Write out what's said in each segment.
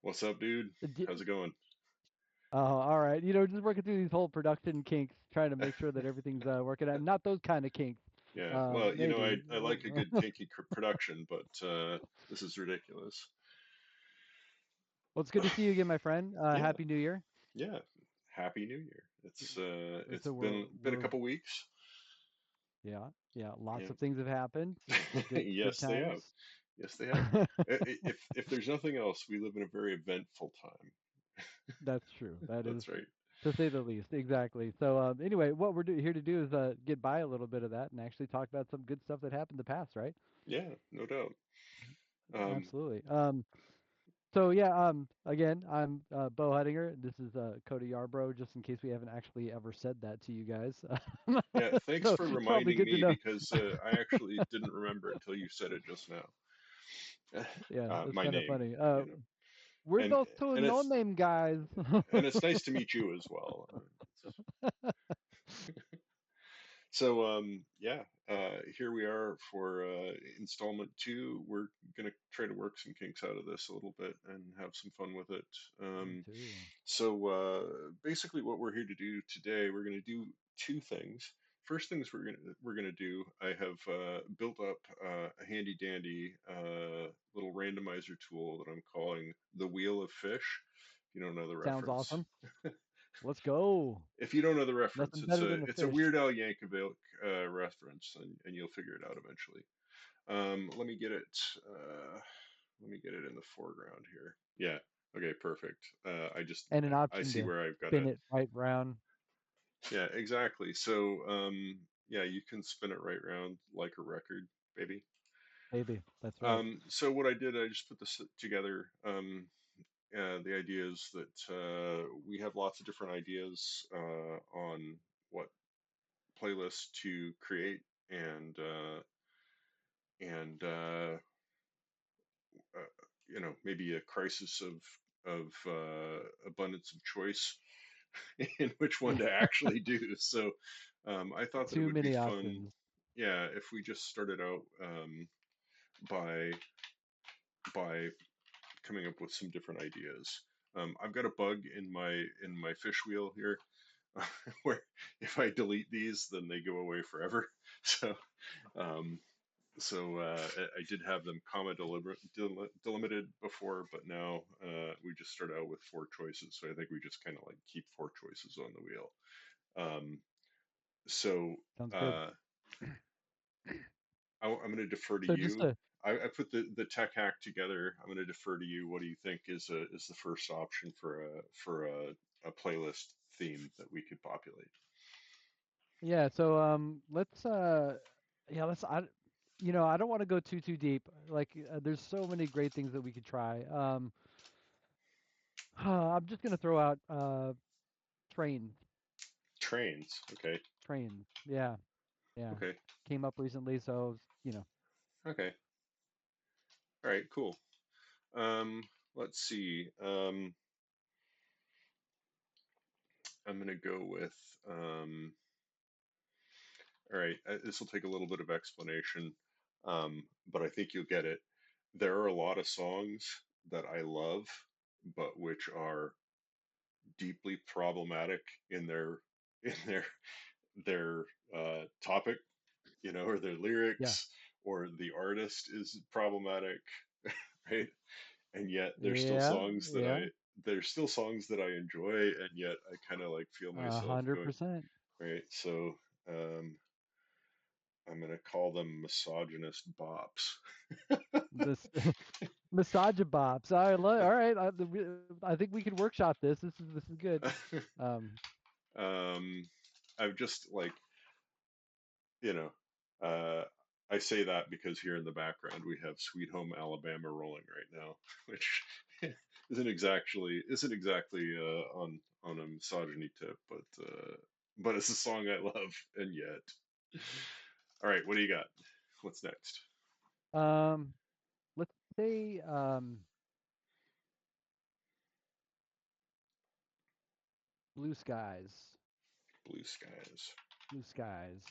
What's up, dude? D- How's it going? Oh, all right. Just working through these whole production kinks, trying to make sure that everything's working out. Not those kind of kinks. Yeah, well, Maybe. I like a good kinky production, but this is ridiculous. Well, it's good to see you again, my friend. Yeah, Happy New Year. yeah. Happy New Year. It's So been a we're couple weeks. yeah, yeah. Lots Yeah, of things have happened. Good yes, they have. times. Yes, they have. If there's nothing else, we live in a very eventful time. That's true. That is, That's right. to say the least. Exactly. So anyway, what we're here to do is get by a little bit of that and actually talk about some good stuff that happened in the past, right? Yeah, no doubt. Um, Absolutely. So yeah, again, I'm Bo Huttinger. This is Cody Yarbrough, just in case we haven't actually ever said that to you guys. yeah, thanks So for it's probably reminding good to me know. because I actually didn't remember until you said it just now. Yeah, that's My kind of name, funny. you know. We're and both two and it's no-name guys. and it's nice to meet you as well. So yeah, here we are for installment two. We're gonna try to work some kinks out of this a little bit and have some fun with it. Me Um, too. basically, what we're here to do today, we're gonna do two things. First things we're gonna do. I have built up a handy dandy little randomizer tool that I'm calling the Wheel of Fish. If you don't know the Sounds reference. awesome. Let's go. If you don't know the reference, Nothing better than a it's a fish. Weird Al Yankovic reference, and you'll figure it out eventually. Let me get it. Let me get it in the foreground here. Yeah. Okay. Perfect. And an I option see to where I've got spin it. it right round. Yeah. Exactly. So yeah, you can spin it right round like a record, baby. Maybe. That's right. So what I did, I just put this together. The idea is that we have lots of different ideas on what playlist to create and and uh, maybe a crisis of abundance of choice in which one to actually do. So I thought that it Too would be many fun, options. yeah, if we just started out by by coming up with some different ideas. I've got a bug in my fish wheel here, where if I delete these, then they go away forever. So um, I did have them comma delimited before, but now we just start out with four choices. So I think we just kind of like keep four choices on the wheel. Um, so Sounds good. uh, I'm going to defer to So just you. to I put the tech hack together. I'm going to defer to you. What do you think is the first option for a playlist theme that we could populate? Yeah, so let's yeah, let's I don't want to go too deep. Like there's so many great things that we could try. I'm just gonna throw out trains. Trains. Okay. Trains. Yeah, yeah. Okay. Came up recently, so Okay. All right. Cool. Um, let's see. I'm going to go with, um, all right, this will take a little bit of explanation, but I think you'll get it. There are a lot of songs that I love, but which are deeply problematic in in their topic, or their yeah. lyrics, or the artist is problematic, right? And yet Yeah, yeah. there's still songs that I enjoy, and yet I kind of like feel myself going, 100%. right? So um, I'm gonna call them misogynist bops. This Massage-bops. All right. I think we could workshop this. This is good. Um, um, I've just like, you know, uh, I say that because here in the background we have Sweet Home Alabama rolling right now, which isn't exactly on a misogyny tip, but it's a song I love, and yet. All right, what do you got? What's next? um, let's say blue skies. Blue skies. Blue skies.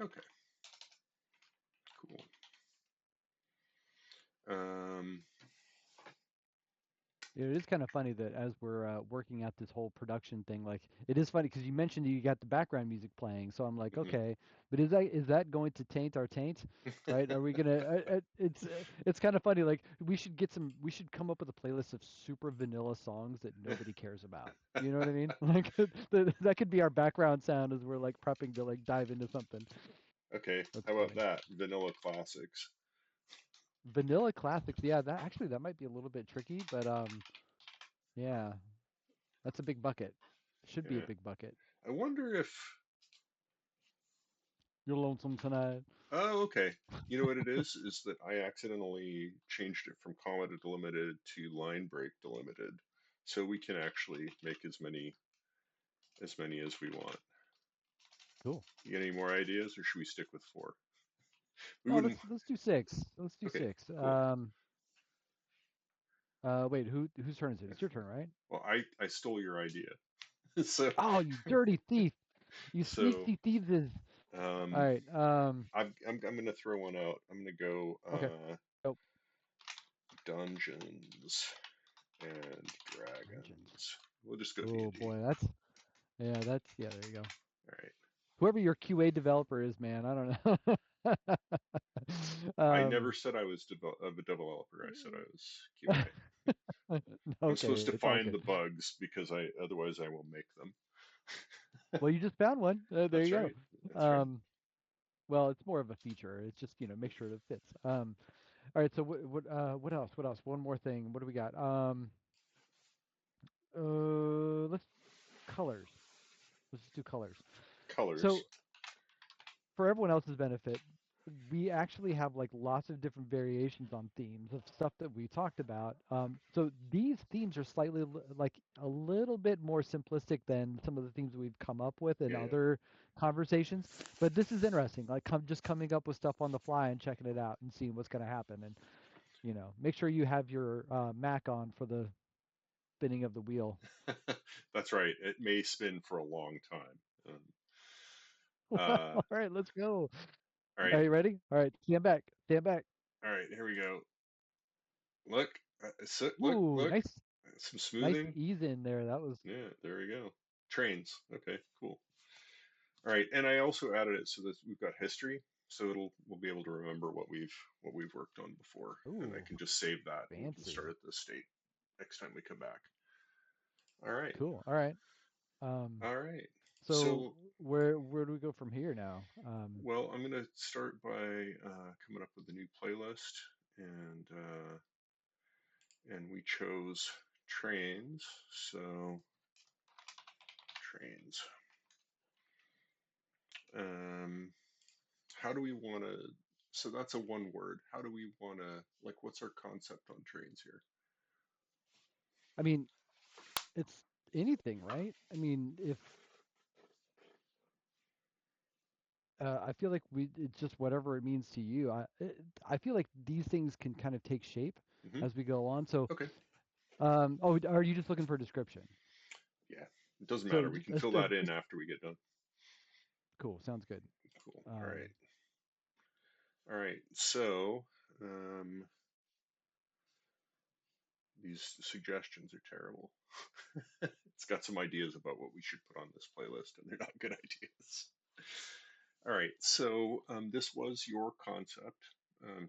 Okay, cool. Um, It is kind of funny that as we're working out this whole production thing, like it is funny because you mentioned you got the background music playing, so I'm like, Hmm. okay, but is that going to taint our taint, right? Are we gonna? It's kind of funny. Like we should come up with a playlist of super vanilla songs that nobody cares about. You know what I mean? Like that could be our background sound as we're like prepping to like dive into something. Okay, That's how about funny. that? Vanilla classics. Vanilla classics, yeah, that might be a little bit tricky, but yeah, that's a big bucket. Should be a Yeah. big bucket. I wonder if. You're lonesome tonight. Oh, okay. You know what it is? Is that I accidentally changed it from comma to delimited to line break delimited, so we can actually make as many as we want. Cool. You get any more ideas, or should we stick with four? We Oh, wouldn't. let's do six. Let's do Okay, six. cool. Wait, whose turn is it? It's your turn, right? Well, I stole your idea, so Oh, you dirty thief! You so sneaky thieves! All um, right. I'm gonna throw one out. I'm gonna go Okay. Oh, Dungeons and Dungeons. Dragons. We'll just go Oh D&D. boy, yeah. There you go. All right. Whoever your QA developer is, man, I don't know. I never um, said I was of a developer. I said I was QA. I'm okay, supposed to it's all find good. the bugs because I otherwise I will make them. Well, you just found one. There That's you right. go. That's right. Well, it's more of a feature. It's just, make sure it fits. All right. So what else? What else? One more thing. What do we got? Let's colors. Let's just do colors. Colors. So for everyone else's benefit, we actually have like lots of different variations on themes of stuff that we talked about. So these themes are slightly like a little bit more simplistic than some of the themes we've come up with in Yeah. other conversations. But this is interesting. Like just coming up with stuff on the fly and checking it out and seeing what's going to happen. And make sure you have your Mac on for the spinning of the wheel. That's right. It may spin for a long time. Um, uh, All right, let's go. all Are right. you ready? All right, stand back. Stand back. All right. Here we go. Look. Look. Ooh, Look. nice. Some Nice smoothing. ease in there. That was Yeah. There we go. Trains. Okay. Cool. All right. And I also added it so that we've got history, so we'll be able to remember what we've worked on before, and I ooh, can just save that, and we can start fancy. at this state next time we come back. All right. Cool. All right. Um, All right. so So, where do we go from here now? well, I'm going to start by coming up with a new playlist, and we chose trains. So trains. Um, how do we want to? So that's a one word. How do we want to? Like, what's our concept on trains here? I mean, it's anything, right? I mean, if I feel like it's just whatever it means to you. I feel like these things can kind of take shape Hmm. as we go on. So, Okay. oh, are you just looking for a description? Yeah. It doesn't So, matter. We can fill that in after we get done. cool. Sounds good. Cool. All right. Um, All right. So, um, these suggestions are terrible. It's got some ideas about what we should put on this playlist, and they're not good ideas. All right, so this was your concept.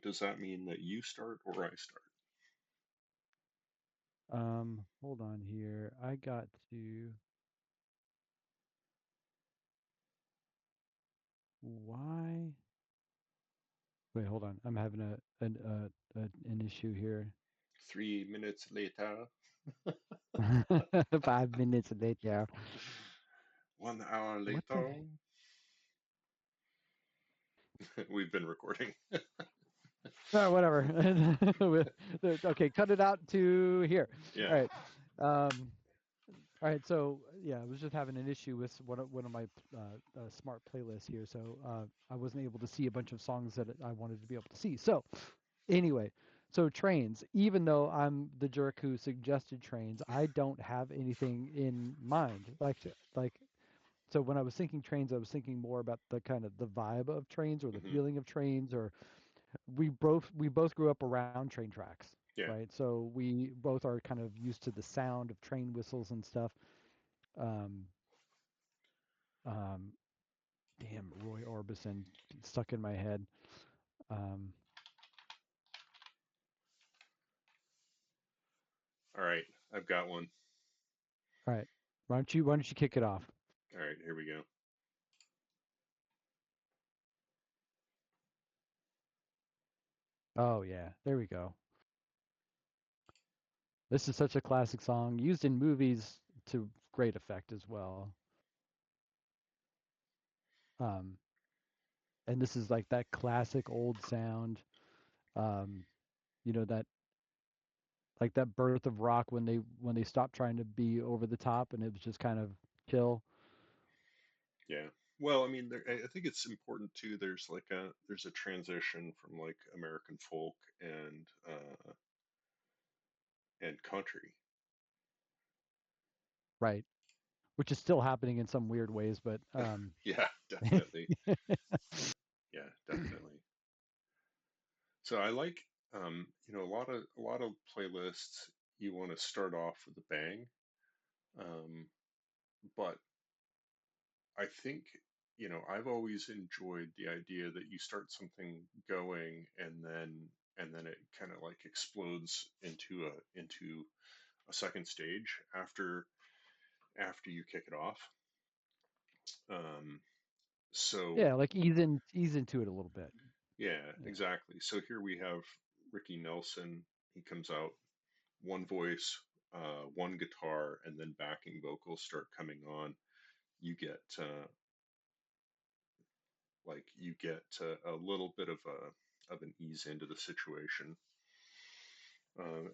Does that mean that you start or I start? hold on here. I got to. Why? Wait, hold on. I'm having an issue here. 3 minutes later, 5 minutes later. 1 hour What the? later, we've been recording. Oh, whatever. Okay, cut it out to here. All Yeah. right. Um, all right. So yeah, I was just having an issue with one of my smart playlists here, so I wasn't able to see a bunch of songs that I wanted to be able to see. So anyway, so trains. Even though I'm the jerk who suggested trains, I don't have anything in mind. Like so when I was thinking trains, I was thinking more about the kind of the vibe of trains or the Hmm. feeling of trains, or we both grew up around train tracks. Yeah. right? So we both are kind of used to the sound of train whistles and stuff. Um, um, damn, Roy Orbison stuck in my head. Um, All right. I've got one. all right, why don't you kick it off? All right. Here we go. Oh yeah, there we go. This is such a classic song used in movies to great effect as well. Um, and this is like that classic old sound. Um, that like that birth of rock when they stopped trying to be over the top and it was just kind of chill. Yeah. Well, I mean, I think it's important too. There's a transition from like American folk and country. Right. Which is still happening in some weird ways, but Yeah, definitely. Yeah, definitely. So I like, a lot of playlists you want to start off with a bang, um, but I think, I've always enjoyed the idea that you start something going and then it kind of like explodes into a second stage after you kick it off. Um, yeah, so like ease into it a little bit. yeah, Yeah. exactly. So here we have Ricky Nelson. He comes out, one voice, one guitar, and then backing vocals start coming on. You get a little bit of an ease into the situation.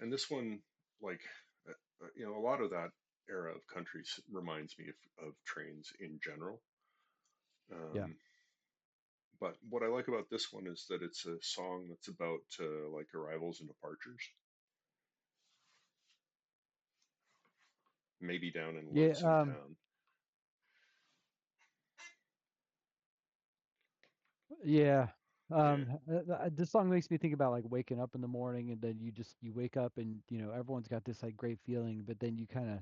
And this one, like, a lot of that era of countries reminds me of trains in general. Yeah. Um, but what I like about this one is that it's a song that's about like arrivals and departures, maybe down in Yeah, Lonesome Town. yeah. Yeah, This song makes me think about like waking up in the morning and then you wake up and everyone's got this like great feeling, but then you kind of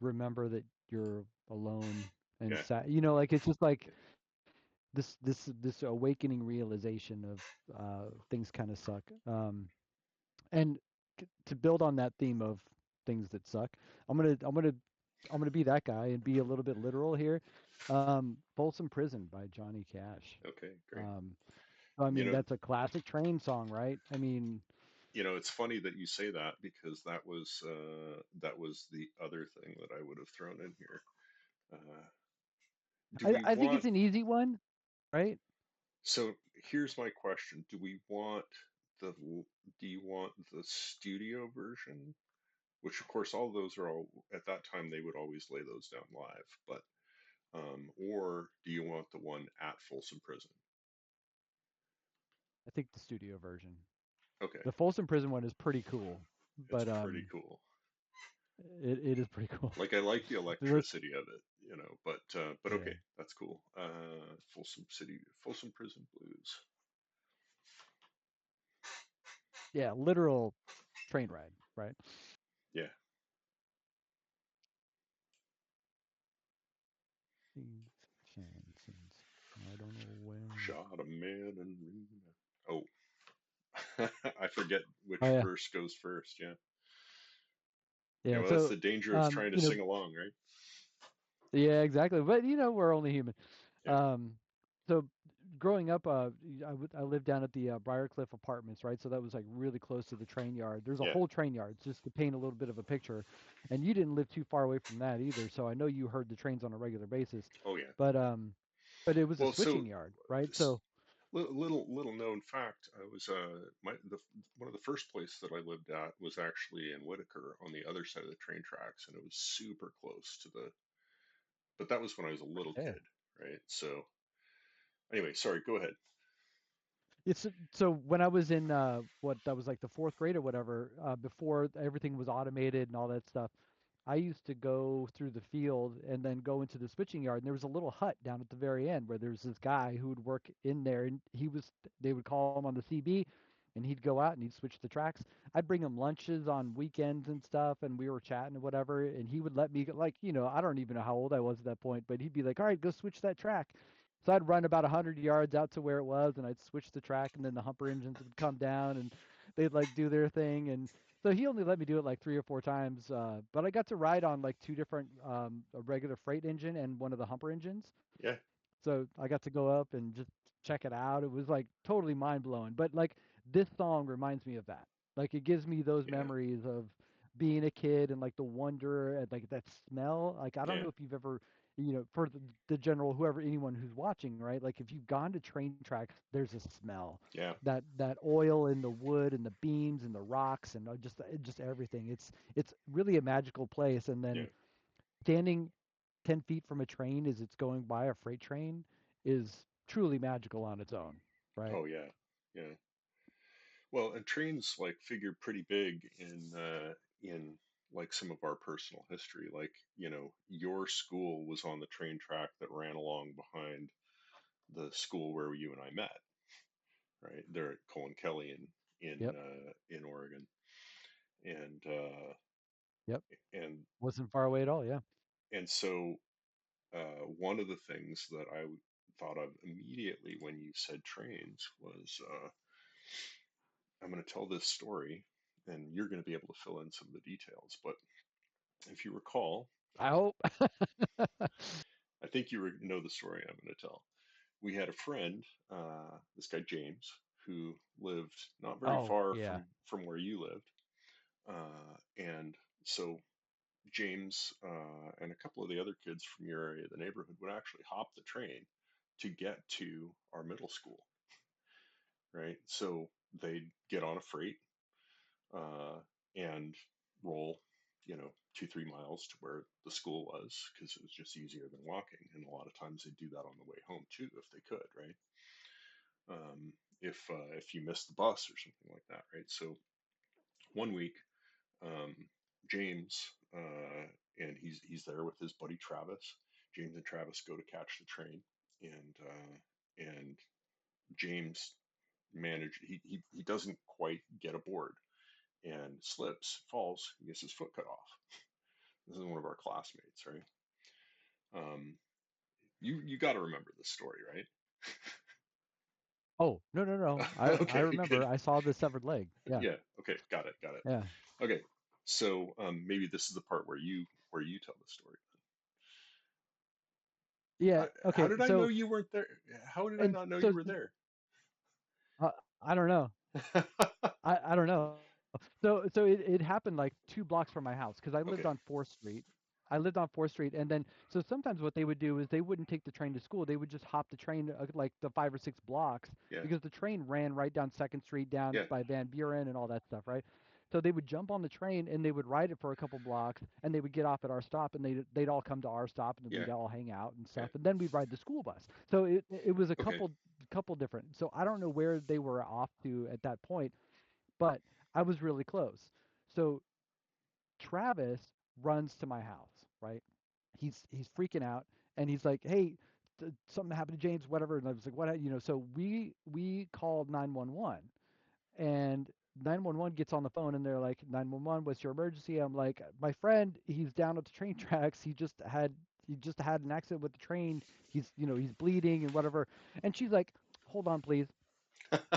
remember that you're alone and yeah, sad. Like it's just like this awakening realization of things kind of suck. And to build on that theme of things that suck, I'm gonna be that guy and be a little bit literal here. Folsom Prison by Johnny Cash. okay, great. Um, I You mean, know, that's a classic train song, right? I mean, it's funny that you say that because that was the other thing that I would have thrown in here. Uh, do I, we I think want it's an easy one, right? So here's my question. The do you want the studio version? Which of course all those are all at that time they would always lay those down live, but or do you want the one at Folsom Prison? I think the studio version. Okay, The Folsom Prison one is pretty cool, it's but pretty cool. it is pretty cool. Like I like the Let's, electricity of it, but yeah, okay, that's cool. Folsom Prison Blues. yeah, literal train ride, right? Yeah, These chances, I don't know when. shot a man and oh, I forget Oh which yeah, verse goes first. Yeah. Yeah, yeah. well, that's So, the danger of trying to you know, sing along, right? yeah, exactly. But we're only human. Yeah, Um, so growing up, I lived down at the Briarcliff Apartments, right? So that was like really close to the train yard. There's a yeah. whole train yard, just to paint a little bit of a picture. And you didn't live too far away from that either, so I know you heard the trains on a regular basis. Oh, yeah. But um, but it was a Well, switching yard, right? s- So little known fact, I was one of the first places that I lived at was actually in Whitaker on the other side of the train tracks, and it was super close to the. But that was when I was a little yeah, kid, right? So anyway, sorry. Go ahead. it's so when I was in what that was like the fourth grade or whatever, before everything was automated and all that stuff. I used to go through the field and then go into the switching yard, and there was a little hut down at the very end where there's this guy who would work in there, and they would call him on the CB, and he'd go out and he'd switch the tracks. I'd bring him lunches on weekends and stuff, and we were chatting and whatever, and he would let me like, I don't even know how old I was at that point, but he'd be like, "All right, go switch that track." So I'd run about 100 yards out to where it was, and I'd switch the track, and then the humper engines would come down, and they'd like do their thing, and so he only let me do it like 3 or 4 times. But I got to ride on like two different, a regular freight engine and one of the humper engines. Yeah. So I got to go up and just check it out. It was like totally mind blowing. But like this song reminds me of that. Like it gives me those Yeah. memories of being a kid and like the wonder and like that smell. Like I don't Yeah. know if you've ever, for the general whoever anyone who's watching, right? Like if you've gone to train tracks, there's a smell. Yeah. That oil in the wood and the beams and the rocks and just everything. It's really a magical place. And Yeah. then standing 10 feet from a train as it's going by a freight train is truly magical on its own, right? Oh yeah. Yeah. Well, and trains like figure pretty big in like some of our personal history. Like, your school was on the train track that ran along behind the school where you and I met, right? There at Colin Kelly Yep. in Oregon. And Yep. and Wasn't far away at all. Yeah. and so one of the things that thought of immediately when you said trains was I'm going to tell this story, and you're going to be able to fill in some of the details. But if you recall, I hope. I think know the story I'm going to tell. We had a friend, this guy James, who lived not very Oh, far yeah. from where you lived, and so James and a couple of the other kids from your area, the neighborhood, would actually hop the train to get to our middle school, right? So they'd get on a freight uh, and roll, 2, 3 miles to where the school was because it was just easier than walking. And a lot of times they'd do that on the way home too, if they could, right? If you missed the bus or something like that, right? So one week, um, James and he's there with his buddy Travis. James and Travis go to catch the train, and James he doesn't quite get aboard and slips, falls, and gets his foot cut off. This is one of our classmates, right? Um, you got to remember this story, right? Oh, no, no, no. I Okay, remember. good. I saw the severed leg. Yeah. Yeah. Okay. Got it. Got it. Yeah. Okay. So maybe this is the part where you tell the story. Yeah. How Okay. did I know So, you weren't there? How did I and not know so, you were there? I don't know. I don't know. So it happened like 2 blocks from my house because I lived Okay. on 4th Street. I lived on 4th Street, and then so sometimes what they would do is they wouldn't take the train to school. They would just hop the train like the 5 or 6 blocks Yeah. because the train ran right down 2nd Street down Yeah. by Van Buren and all that stuff, right? So they would jump on the train and they would ride it for a couple blocks, and they would get off at our stop, and they'd all come to our stop, and Yeah. we'd all hang out and Yeah. stuff, and then we'd ride the school bus. So it was a Okay. couple different. So I don't know where they were off to at that point, but I was really close. So Travis runs to my house, right? He's freaking out and he's like, "Hey, something happened to James, whatever." And I was like, "What?" So we called 911, and 911 gets on the phone and they're like, "911, what's your emergency?" I'm like, "My friend, he's down at the train tracks. He just had an accident with the train. He's bleeding and whatever." And she's like, "Hold on, please."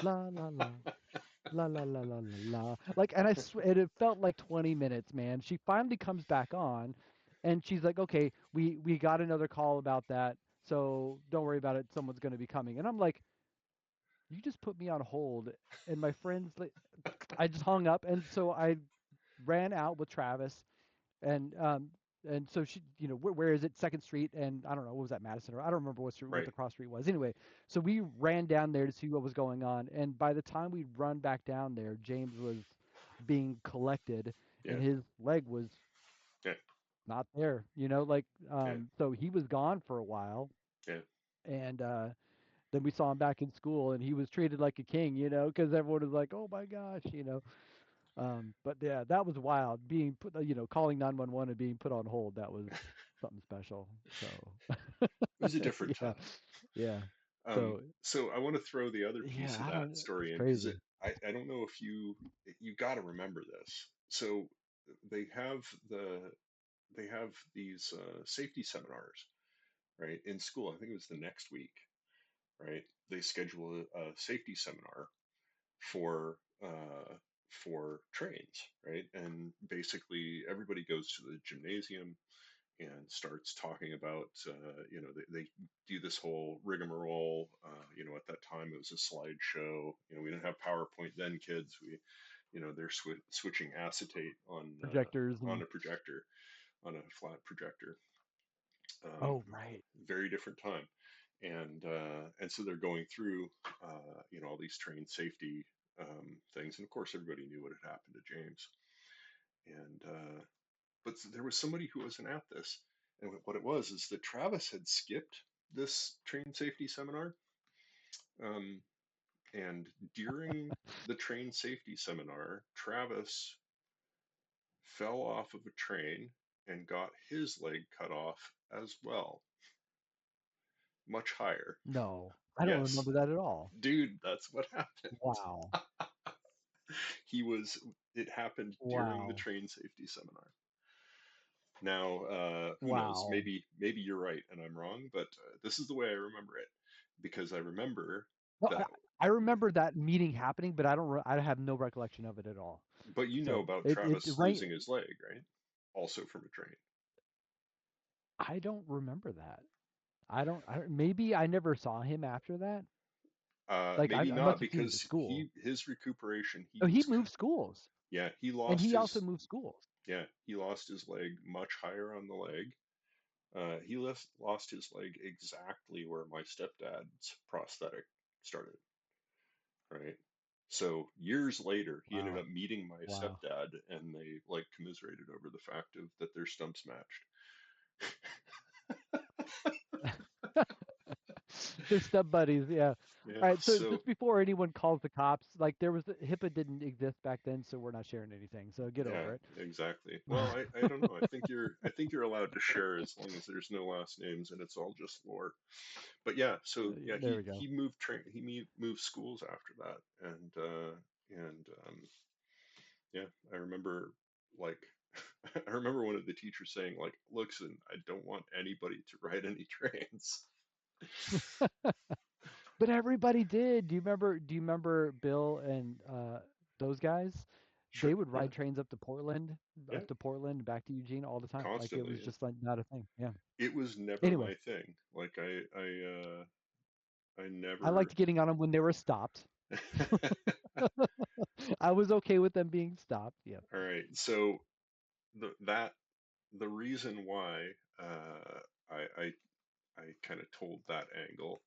La la la. La la la la la la. Like, and it felt like 20 minutes, man. She finally comes back on, and she's like, "Okay, we got another call about that, so don't worry about it. Someone's going to be coming." And I'm like, "You just put me on hold." And my friends, like, I just hung up, and so I ran out with Travis, and so she, where is it? 2nd Street, and I don't know what was that, Madison, or I don't remember what Right. the cross street was. Anyway, so we ran down there to see what was going on, and by the time we run back down there, James was being collected, and Yeah. his leg was Yeah. not there. Like Yeah. so he was gone for a while, Yeah. and then we saw him back in school, and he was treated like a king, because everyone was like, "Oh my gosh." But yeah, that was wild. Being put, calling 911 and being put on hold. That was something special. So It was a different yeah, time. yeah, So So I want to throw the other piece yeah, of I that don't. It's story in because crazy. I don't know if you got to remember this. So they have they have these safety seminars, right, in school. I think it was the next week, right? They schedule a safety seminar for trains, right? And basically everybody goes to the gymnasium and starts talking about, they do this whole rigmarole. At that time it was a slideshow. We didn't have PowerPoint then, kids. They're switching acetate Projectors on and a projector, on a flat projector. Um, oh right, Very different time. And so they're going through, all these train safety things, and of course everybody knew what had happened to James. And but there was somebody who wasn't at this, and what it was is that Travis had skipped this train safety seminar, um, and during the train safety seminar, Travis fell off of a train and got his leg cut off as well, much higher. no, I don't Yes, remember that at all. dude, that's what happened. Wow, He was, it happened during the wow, train safety seminar. Now, who knows? wow. Maybe you're right and I'm wrong, but this is the way I remember it, because I remember No, that. I remember that meeting happening, but I don't. I have no recollection of it at all. But you know So about it Travis right. losing his leg, right? Also from a train. I don't remember that. I don't. Maybe I never saw him after that. Like Maybe I not, must have seen him at because school. his recuperation, he Oh, he was moved schools, yeah, he and lost he also his moved schools. yeah, he lost his leg much higher on the leg. He lost his leg exactly where my stepdad's prosthetic started, right? So years later, he ended Wow, up meeting my wow. stepdad, and they like commiserated over the fact of that their stumps matched. They're stub buddies, yeah. Yeah. All right, so So just before anyone calls the cops, like there was HIPAA didn't exist back then, so we're not sharing anything. So get yeah, over it. exactly. Well, I don't know. I think you're allowed to share as long as there's no last names and it's all just lore. But yeah, so yeah, There we go. he moved schools after that, and yeah, I remember, like, I remember one of the teachers saying, like, listen, I don't want anybody to ride any trains. But everybody did. Do you remember Bill and those guys? Sure. They would Yeah. ride trains Yeah. up to Portland, back to Eugene all the time. Like it Constantly. was Yeah. just like not a thing. Yeah. It was never Anyway, my thing. Like I I never. liked getting on them when they were stopped. I was okay with them being stopped. Yeah. All right. So that the reason why I kind of told that angle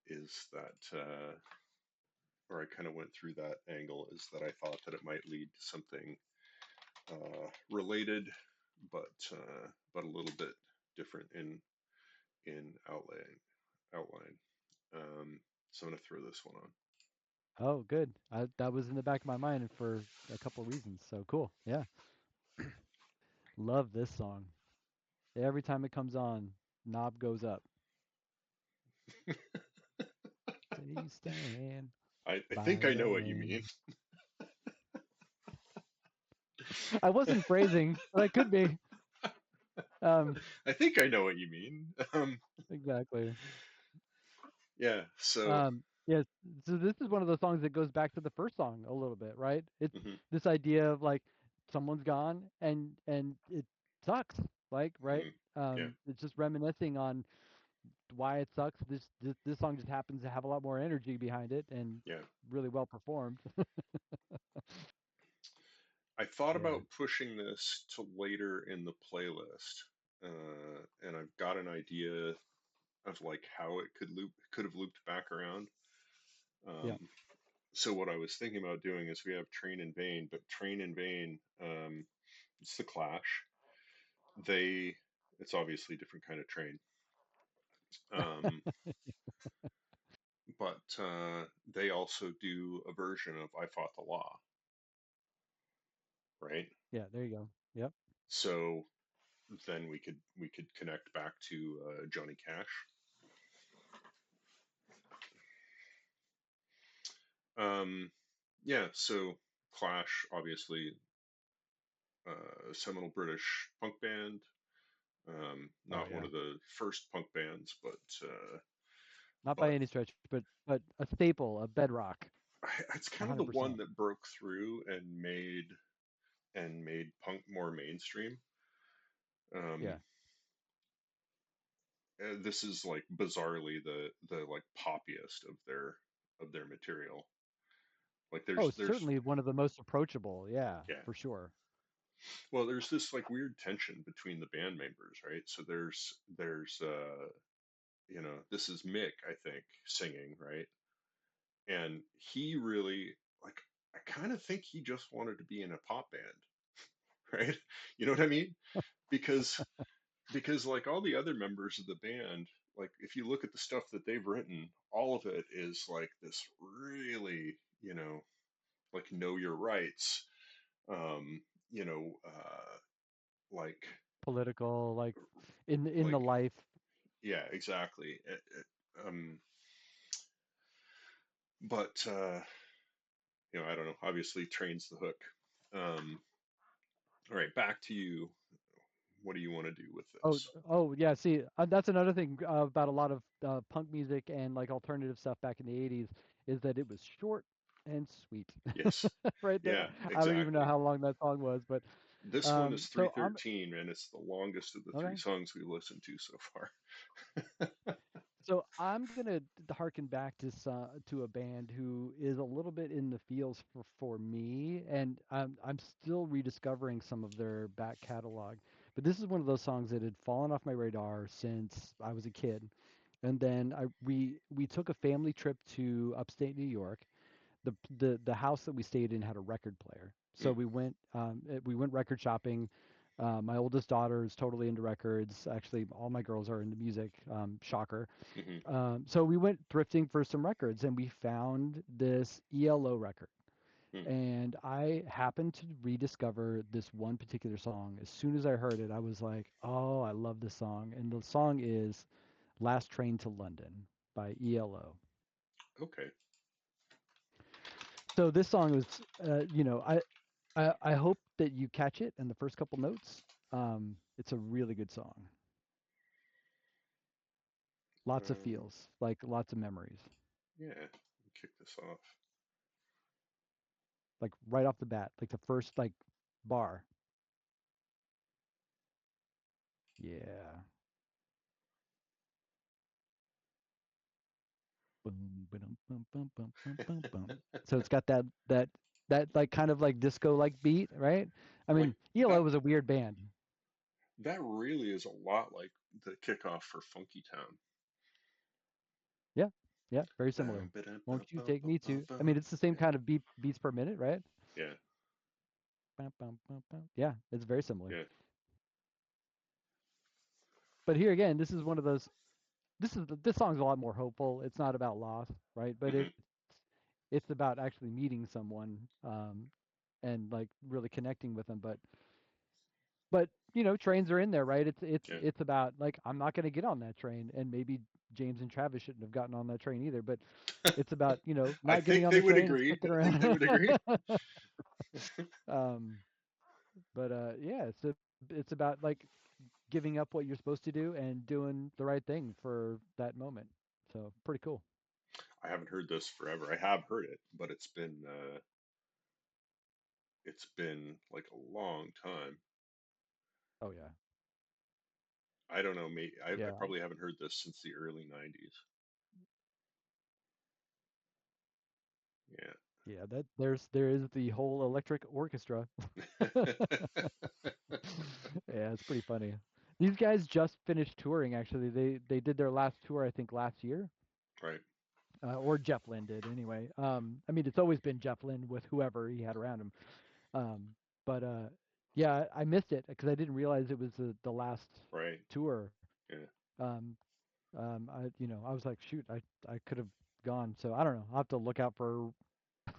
is that, or I kind of went through that angle, is that I thought that it might lead to something related, but a little bit different in outline. So I'm gonna throw this one on. Oh, good. That was in the back of my mind for a couple reasons. So cool. Yeah. Love this song. Every time it comes on, knob goes up. Say you stand I by think I the know what you man. mean. I wasn't phrasing, but I could be. Um, I think I know what you mean. exactly. Yeah. So Yes. So this is one of those songs that goes back to the first song a little bit, right? It's mhm, this idea of like someone's gone and it sucks, like, right? mhm, yeah, It's just reminiscing on why it sucks. This song just happens to have a lot more energy behind it and yeah. really well performed. I thought Yeah. about pushing this to later in the playlist, and I've got an idea of like how it could have looped back around. Yeah. Um, so what I was thinking about doing is we have Train in Vain, but Train in Vain, it's the Clash. They, it's obviously a different kind of train, um, but they also do a version of I Fought the Law, right? Yeah, there you go. Yep. So then we could connect back to Johnny Cash. Um, yeah, so Clash, obviously, seminal British punk band. Oh Not one yeah, of the first punk bands, not by but any stretch, but a staple, a bedrock, it's kind of the one 100%. that broke through and made punk more mainstream. Yeah. Um, this is like bizarrely the like poppiest of their material. Like Oh, there's certainly one of the most approachable. Yeah, yeah. for sure. Well, there's this like weird tension between the band members, right? So there's you know, this is Mick, I think, singing, right? And he really like I kind of think he just wanted to be in a pop band, right? You know what I mean? Because like all the other members of the band, like if you look at the stuff that they've written, all of it is like this really, you know, know your rights, um, you know, like Political, like in the like life. yeah, exactly. But you know, I don't know. Obviously, trains the hook. Um, all right, back to you. What do you want to do with Oh, this? oh yeah. See, that's another thing about a lot of punk music and like alternative stuff back in the '80s is that it was short and sweet. Yes. Right there. Yeah, I don't even know exactly. how long that song was, but This one is so I'm 313, and it's the longest of the three okay. songs we've listened to so far. So I'm gonna harken back to a band who is a little bit in the feels for me, and I'm still rediscovering some of their back catalog. But this is one of those songs that had fallen off my radar since I was a kid, and then we took a family trip to upstate New York. The house that we stayed in had a record player, so Mm, we went record shopping. My oldest daughter is totally into records. Actually, all my girls are into music. Shocker. hmm So we went thrifting for some records and we found this ELO record. mm. And I happened to rediscover this one particular song. As soon as I heard it, I was like, oh, I love this song. And the song is Last Train to London by ELO. Okay. So this song was, I hope that you catch it in the first couple notes. It's a really good song. Lots of Um, feels, like lots of memories, yeah, kick this off. like right off the bat, like the first like bar. Yeah. Boom, ba-dum, bum, bum, bum, bum, bum, bum. So it's got that like kind of like disco like beat, right? I Like mean, ELO that was a weird band. that really is a lot like the kickoff for Funky Town. Yeah, yeah, very similar. Won't you take me to? I mean, Yeah, it's the same kind of beats per minute, right? yeah, Bum, bum, bum, bum. Yeah, it's very similar. yeah. But here again, this is one of those. This song's a lot more hopeful. It's not about loss, right? But Hmm. it's about actually meeting someone, and like really connecting with them. But trains are in there, right? Yeah. It's about like I'm not going to get on that train, and maybe James and Travis shouldn't have gotten on that train either. But it's about I not getting think on they the would train and agree. sticking I think they around. would agree. um, but yeah, it's about like giving up what you're supposed to do and doing the right thing for that moment. So pretty cool. I haven't heard this forever. I have heard it, but it's been like a long time. Oh yeah, I don't know. Maybe I yeah, probably haven't heard this since the early '90s. yeah. That there is the whole electric orchestra. Yeah. Yeah, it's pretty funny. These guys just finished touring. Actually, they did their last tour I think last year, Right. or Jeff Lynne did anyway. I mean, it's always been Jeff Lynne with whoever he had around him. Um, but yeah, I missed it because I didn't realize it was the last Right. tour. Yeah. Um, I was like, shoot, I could have gone. So I don't know. I'll have to look out for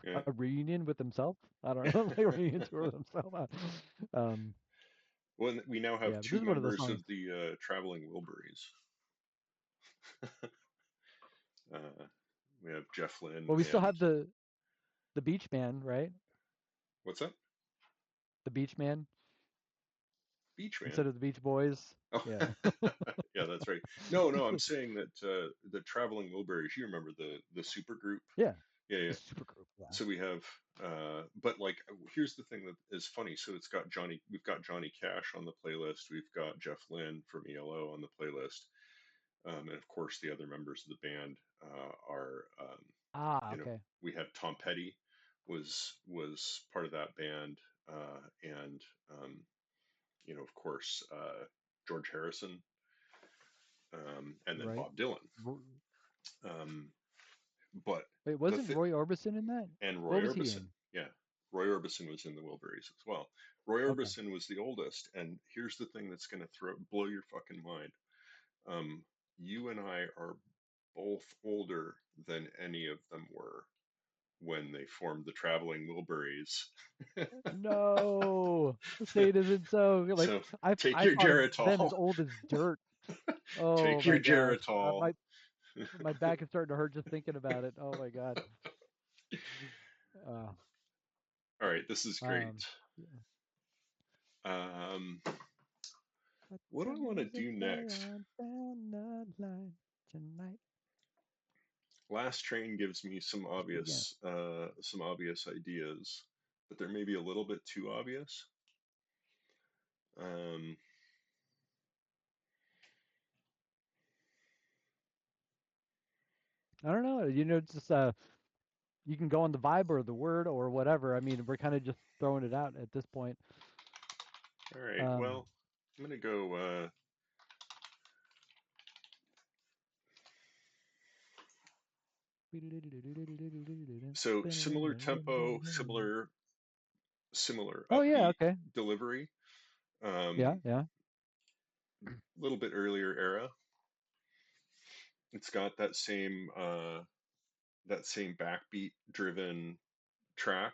Yeah. a reunion with himself. I don't know, like a reunion tour with himself. Um, Well, we now have yeah, but this two is one of those members of songs. the Traveling Wilburys. Uh, we have Jeff Lynne Well, we still and have the the Beach Man, right? What's that? The Beach Man Beach Man. instead of the Beach Boys. Oh, Yeah. yeah, that's right. No, no, I'm saying that the Traveling Wilburys. You remember the super group? Yeah. Yeah, The yeah. super group. Yeah. So we have, but like, here's the thing that is funny. So it's got Johnny. We've got Johnny Cash on the playlist. We've got Jeff Lynne from ELO on the playlist, and of course the other members of the band are, Ah, you know, okay. we had Tom Petty was part of that band, and of course, George Harrison, and then Right. Bob Dylan. R- Um, but Wait, the wasn't Roy Orbison in that? and What Roy was he Orbison, in? yeah, Roy Orbison was in the Wilburys as well. Roy Okay. Orbison was the oldest, and here's the thing that's going to blow your fucking mind. Um, you and I are both older than any of them were when they formed the Traveling Wilburys. No, say it isn't so. Like So I, take I your thought of them Geritol. as old as dirt. Oh Take your my gosh, Geritol. my back is starting to hurt just thinking about it. Oh my God. Uh, All right, this is great. yeah. Um, Let what do the I want to music do play next? on down the line tonight. Last Train gives me Let's do it again. some obvious ideas, but they're maybe a little bit too obvious. Um, I don't know. It's just you can go on the vibe or the word or whatever. I mean, we're kind of just throwing it out at this point. all right, Um, well, I'm gonna go. So similar tempo, similar oh yeah, upbeat okay. delivery. Yeah, Um, yeah. a little bit earlier era. It's got that same backbeat driven track.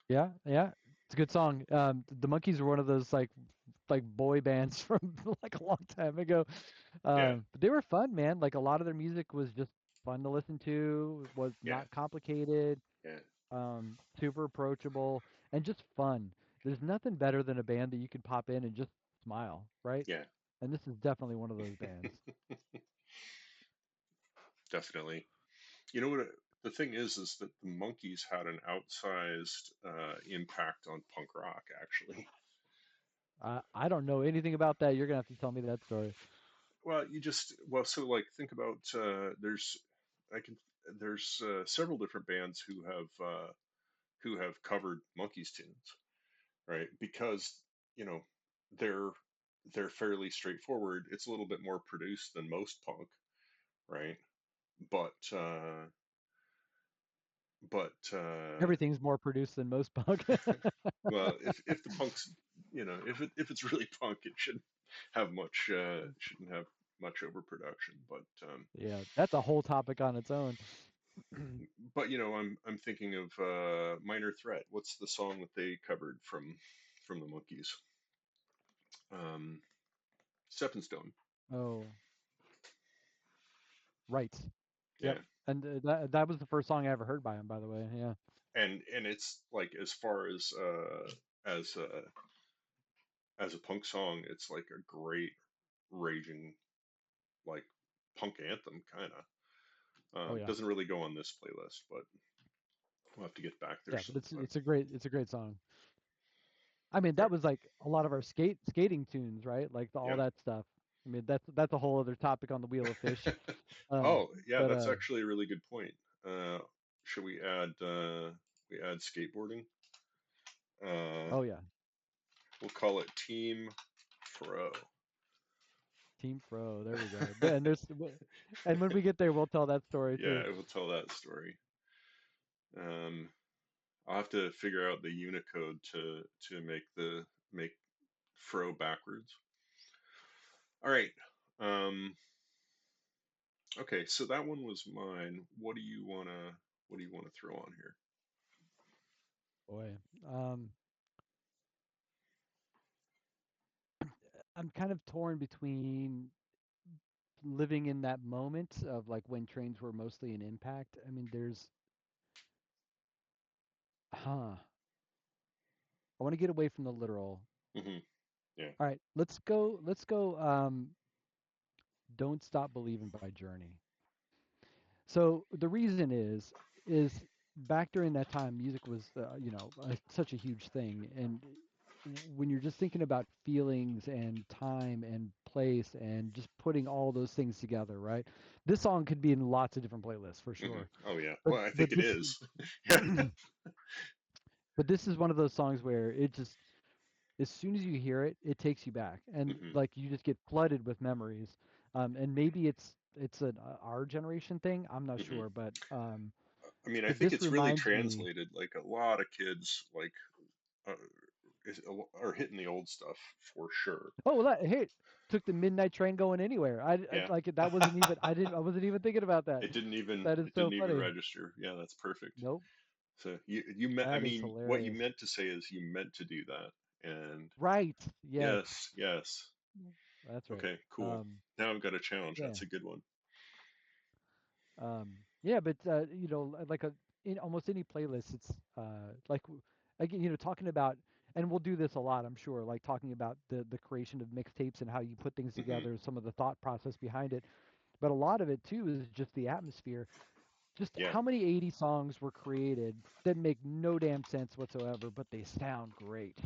Yeah, yeah. It's a good song. The Monkees were one of those like boy bands from like a long time ago. Yeah, But they were fun, man. Like a lot of their music was just fun to listen to, was yeah, not complicated, yeah, super approachable, and just fun. There's nothing better than a band that you can pop in and just smile, right? yeah. And this is definitely one of those bands. Definitely. You know what? The thing is that the Monkees had an outsized impact on punk rock. Actually, I don't know anything about that. You're gonna have to tell me that story. so like think about I can there's several different bands who have covered Monkees tunes, right? Because you know they're they're fairly straightforward. It's a little bit more produced than most punk, right? But Everything's more produced than most punk. well, if the punk's if it's really punk, it shouldn't have much overproduction. Yeah, that's a whole topic on its own. But I'm thinking of Minor Threat. What's the song that they covered from the Monkees? Um, Stepping Stone. Oh, right. Yeah, Yep. And that was the first song I ever heard by him, by the way. Yeah. and it's like as far as a punk song, it's like a great raging like punk anthem kind of. Oh yeah. Doesn't really go on this playlist, but we'll have to get back there Yeah, but some. it's a great song. I mean, All that was like a lot of our skating tunes, right? Like all right. that stuff. I mean, that's a whole other topic on the Wheel of Fish. Oh, yeah, But that's actually a really good point. Uh, should we add skateboarding? Uh, oh yeah, we'll call it Team Fro. Team Fro. There we go. And when we get there, we'll tell that story Yeah, too. we'll tell that story. Um, I'll have to figure out the Unicode to make Fro backwards. All right. Um, okay, so that one was mine. What do you wanna throw on here? Boy, um, I'm kind of torn between living in that moment of like when trains were mostly an impact. I mean, huh. I want to get away from the literal. Hmm. Yeah. All right, let's go Don't Stop Believing by Journey. So the reason is back during that time, music was such a huge thing, and when you're just thinking about feelings and time and place and just putting all those things together, right? This song could be in lots of different playlists for Hmm. sure, Oh yeah. but Well, I think but it this is. Yeah. but this is one of those songs where it just as soon as you hear it, it takes you back, and Hmm. like you just get flooded with memories. And maybe it's an our generation thing. I'm not Hmm. sure, I mean, I but think this it's really reminds me. translated. Like a lot of kids, like uh, are hitting the old stuff for sure. Oh, well, hey, took the midnight train going anywhere. I Yeah. like that wasn't even I wasn't even thinking about that. It That is so didn't even funny. register. Yeah, that's perfect. Nope, So you meant, I that is mean, what you hilarious. meant to say is you meant to do that. And Right. Yes, yes, yes. that's right. Okay, cool. Um, Now I've got a challenge. yeah. That's a good one. Yeah, but like in almost any playlist, it's like again, talking about, and we'll do this a lot, I'm sure, like talking about the creation of mixtapes and how you put things Hmm. together, some of the thought process behind it. But a lot of it too is just the atmosphere. Just Yeah, how many 80 songs were created that make no damn sense whatsoever, but they sound great,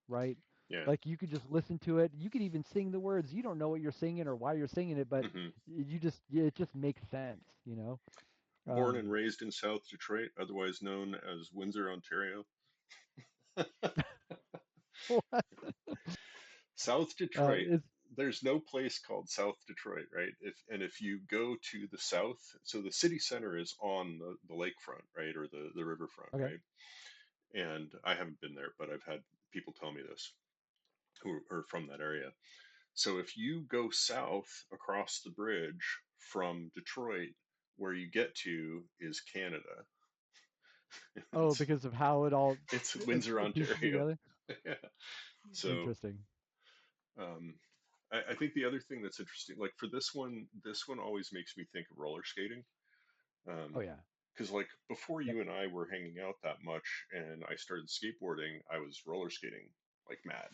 right? yeah. Like you could just listen to it. You could even sing the words. You don't know what you're singing or why you're singing it, but Hmm. it just makes sense. Born and Um, raised in South Detroit, otherwise known as Windsor, Ontario. what? South Detroit. It's There's no place called South Detroit, right? If you go to the south, so the city center is on the lakefront, right, or the riverfront, okay. right? And I haven't been there, but I've had people tell me this who are from that area. So if you go south across the bridge from Detroit, where you get to is Canada. Oh, It's because of how it all it's Windsor, pieces Ontario. together. Yeah. So Interesting. um, I think the other thing that's interesting, like for this one always makes me think of roller skating. Oh Um, yeah. because like before Yep. you and I were hanging out that much, and I started skateboarding, I was roller skating like mad.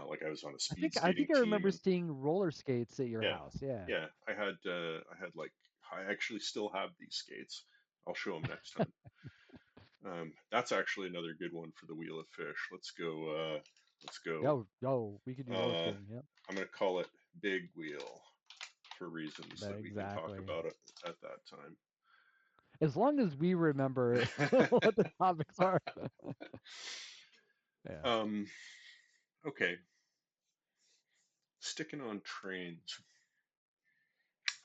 Like I was on a speed I skating think I team, remember and seeing roller skates at your yeah, house. Yeah. yeah, I had like I actually still have these skates. I'll show them next time. That's actually another good one for the Wheel of Fish. Let's go. Let's go. Yo, we could do roller Uh, skating. Yep. I'm gonna call it Big Wheel for reasons that we can talk Exactly. about it at that As long as we remember time. what the topics are. Yeah. um, okay, sticking on trains.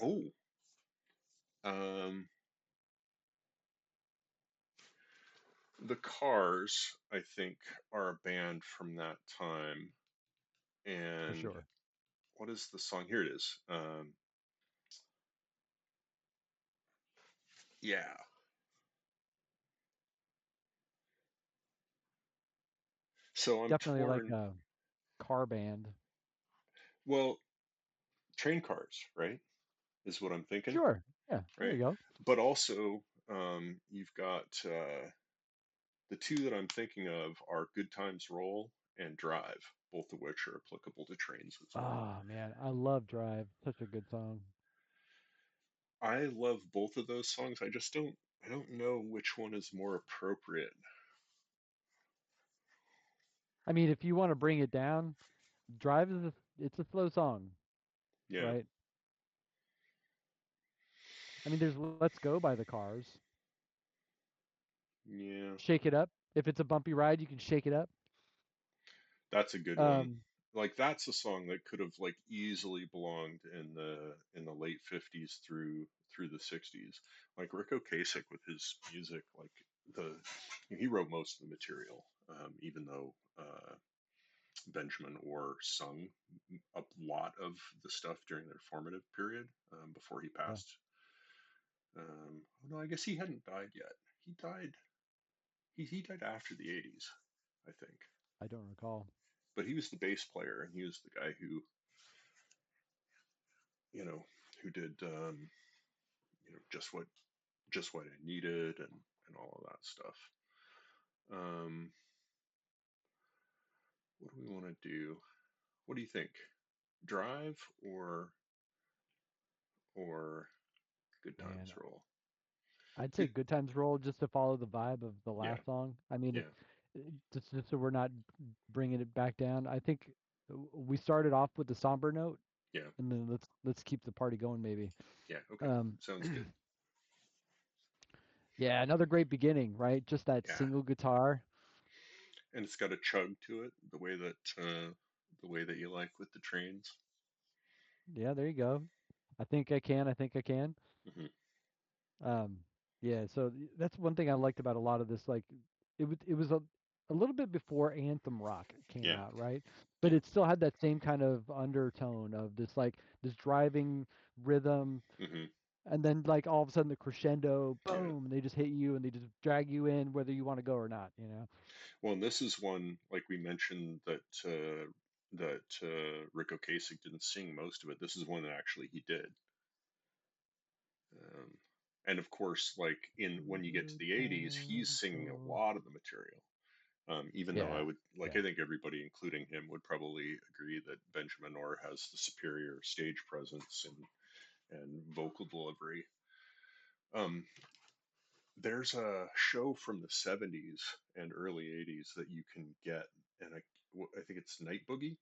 Oh, um, the Cars, I think, are a band from that time. For And sure. what is the song? Here it is. Yeah. So I'm Definitely like torn. a car band. Well, train cars, right? Is what I'm thinking, Sure. Yeah. There right? you go. But also, you've got the two that I'm thinking of are Good Times Roll and Drive, both of which are applicable to trains as well. Oh man, I love Drive. Such a good song. I love both of those songs. I don't know which one is more appropriate. I mean, if you want to bring it down, Drive it's a slow song, Yeah. right? I mean, there's Let's Go by the Cars. Yeah. Shake It Up. If it's a bumpy ride, you can shake it up. That's a good one. Um, Like that's a song that could have like easily belonged in the late 50s through the 60s. Like Rick Ocasek with his music, like the he wrote most of the material, even though Benjamin Orr sung a lot of the stuff during their formative period before he yeah, passed. Oh no, I guess he hadn't died yet. He died. He died after the 80s, I think. I don't recall. But he was the bass player, and he was the guy who you know who did just what I needed and all of that stuff. Um, what do we want to do? What do you think? Drive or good times Man, roll? I'd say Good, Good Times Roll just to follow the vibe of the yeah, last song. I mean, yeah, just so we're not bringing it back down. I think we started off with the somber note, yeah, and then let's keep the party going maybe. yeah. Okay, Um, sounds good. yeah, another great beginning, right? Just that Yeah, single guitar. and it's got a chug to it, the way that you like with the trains. Yeah, there you go. I think I can. I think I can. Hmm. Um, yeah, so that's one thing I liked about a lot of this. Like, it was a little bit before Anthem Rock came Yeah, out, right? But yeah. it still had that same kind of undertone of this like this driving rhythm, Hmm. and then like all of a sudden the crescendo, Yeah. boom, and they just hit you and they just drag you in whether you want to go or not, you know? Well, and this is one like we mentioned that Rick Ocasek didn't sing most of it. This is one that actually he did. Um, and of course, like in when you get to Good the '80s, he's times singing a roll. lot of the material. Even though I Yeah, would like, yeah, I think everybody, including him, would probably agree that Benjamin Orr has the superior stage presence and vocal delivery. Um, there's a show from the '70s and early '80s that you can get, and I think it's Night Boogie.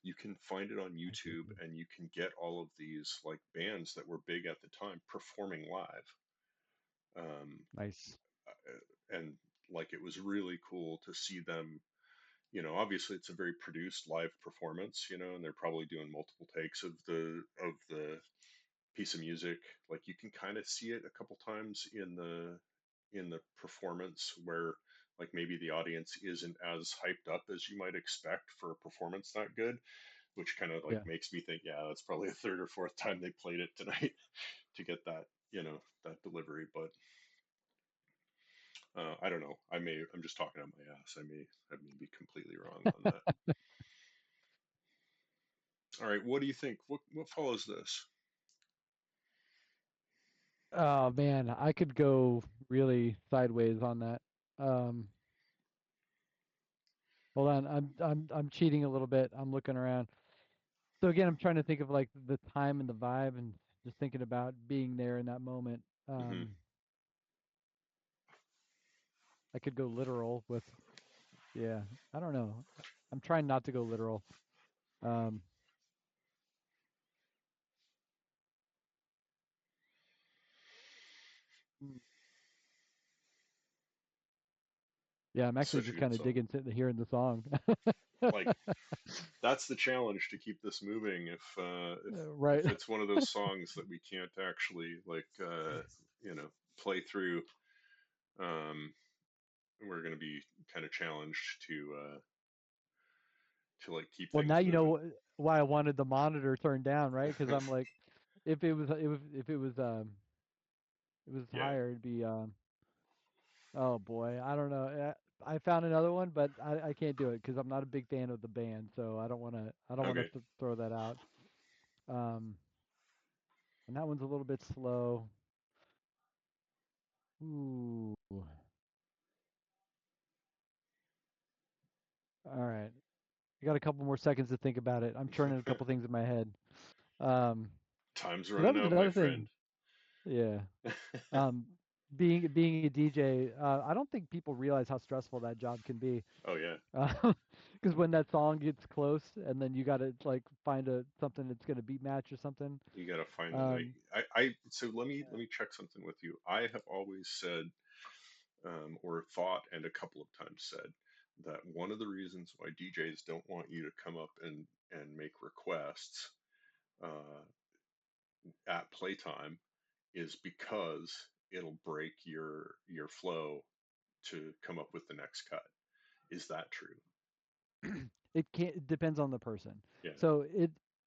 You can find it on I YouTube, believe. and you can get all of these like bands that were big at the time performing live. Um, Nice. and like it was really cool to see them. Obviously it's a very produced live performance, and they're probably doing multiple takes of the piece of music. Like you can kind of see it a couple times in the performance where like maybe the audience isn't as hyped up as you might expect for a performance that good, which kind of like Yeah. makes me think, yeah, that's probably the third or fourth time they played it tonight to get that delivery. But I don't know. I'm just talking out my ass. I may be completely wrong on that. All right, what do you think? What follows this? Oh man, I could go really sideways on that. Um, Hold on, I'm cheating a little bit. I'm looking around. So again, I'm trying to think of like the time and the vibe, and just thinking about being there in that moment. Hmm. I could go literal with, yeah. I don't know. I'm trying not to go literal. Um, mm, yeah, I'm actually Such a just good kind of song. digging, sitting hearing the song. Like that's the challenge to keep this moving. If Right. it's one of those songs that we can't actually like play through, um, we're going to be kind of challenged to like keep Well, now things you moving. know why I wanted the monitor turned down, right? Because I'm like, if it was Yeah. higher, it'd be oh boy, I don't know. I found another one, but I can't do it because I'm not a big fan of the band, so I don't want to Okay. throw that out. Um, and that one's a little bit slow. Ooh, all right. I got a couple more seconds to think about it. I'm turning a couple things in my head. Um, Time's so that running was out, my another friend. thing. Yeah. Um, being a DJ, I don't think people realize how stressful that job can be. Oh yeah. Because when that song gets close, and then you got to like find a something that's gonna beat match or something. You got to find the night. Um, So let me check something with you. I have always said, or thought, and a couple of times said that one of the reasons why DJs don't want you to come up and make requests uh, at playtime is because it'll break your flow to come up with the next cut. Is that true? it depends on the person. Yeah.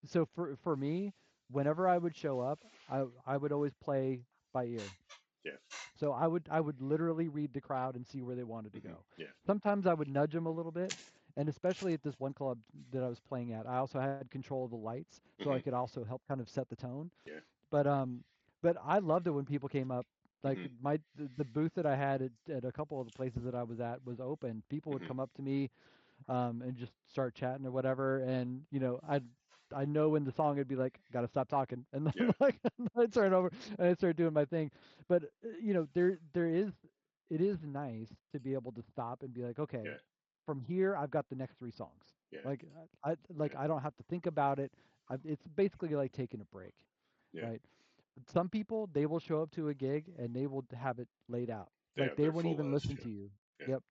So for me, whenever I would show up, I would always play by ear. Yeah. So I would literally read the crowd and see where they wanted to Hmm. go. Yeah. Sometimes I would nudge them a little bit, and especially at this one club that I was playing at, I also had control of the lights, so I Hmm. could also help kind of set the tone. Yeah. but I loved it when people came up. Like Hmm. the booth that I had at a couple of the places that I was at was open. People would Hmm. come up to me and just start chatting or whatever. And I know when the song would be like, gotta stop talking, and then Yeah. like I'd start over and I'd start doing my thing. But there is it is nice to be able to stop and be like, okay, Yeah. from here I've got the next three songs. Yeah. Like like Yeah. I don't have to think about it. It's basically like taking a break, Yeah. right? Some people, they will show up to a gig and they will have it laid out. They Like have they their won't full even list. listen Yeah. to you. Yeah. Yep,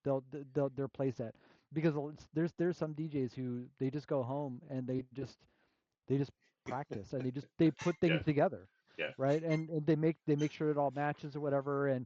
they'll their play set because there's some DJs who they just go home and they just practice and they put things Yeah. together, Yeah. right? And they make sure it all matches or whatever. And